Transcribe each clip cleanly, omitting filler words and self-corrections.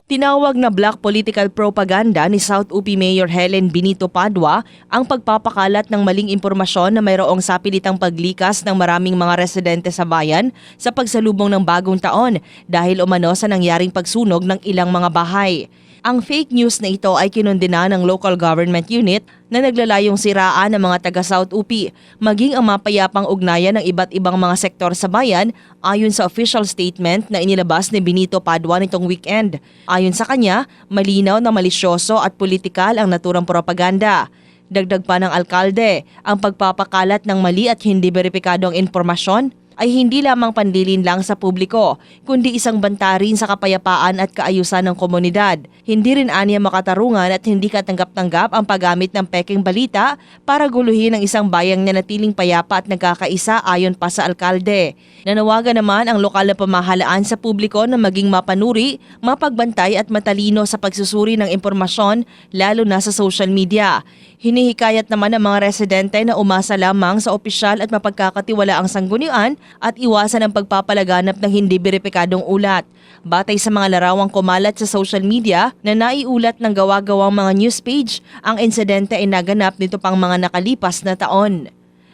Tinawag na black political propaganda ni South UP Mayor Helen Benito Padua ang pagpapakalat ng maling impormasyon na mayroong sapilitang paglikas ng maraming mga residente sa bayan sa pagsalubong ng bagong taon dahil umano sa nangyaring pagsunog ng ilang mga bahay. Ang fake news na ito ay kinondena ng local government unit na naglalayong siraan ng mga taga-South UP, maging ang mapayapang ugnayan ng iba't ibang mga sektor sa bayan ayon sa official statement na inilabas ni Benito Padua nitong weekend. Ayon sa kanya, malinaw na malisyoso at politikal ang naturang propaganda. Dagdag pa ng alkalde, ang pagpapakalat ng mali at hindi beripikadong impormasyon ay hindi lamang pandilin lang sa publiko, kundi isang banta rin sa kapayapaan at kaayusan ng komunidad. Hindi rin aniya makatarungan at hindi katanggap-tanggap ang paggamit ng peking balita para guluhin ang isang bayang nanatiling payapa at nagkakaisa ayon pa sa alkalde. Nanawagan naman ang lokal na pamahalaan sa publiko na maging mapanuri, mapagbantay at matalino sa pagsusuri ng impormasyon lalo na sa social media. Hinihikayat naman ang mga residente na umasa lamang sa opisyal at mapagkakatiwalaang sanggunian at iwasan ang pagpapalaganap ng hindi beripikadong ulat. Batay sa mga larawang kumalat sa social media na naiulat ng gawa-gawang mga news page, ang insidente ay naganap nito pang mga nakalipas na taon.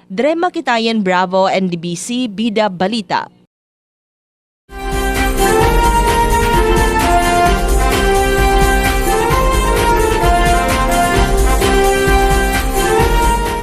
Drema Kitayan, Bravo, NDBC, Bida Balita.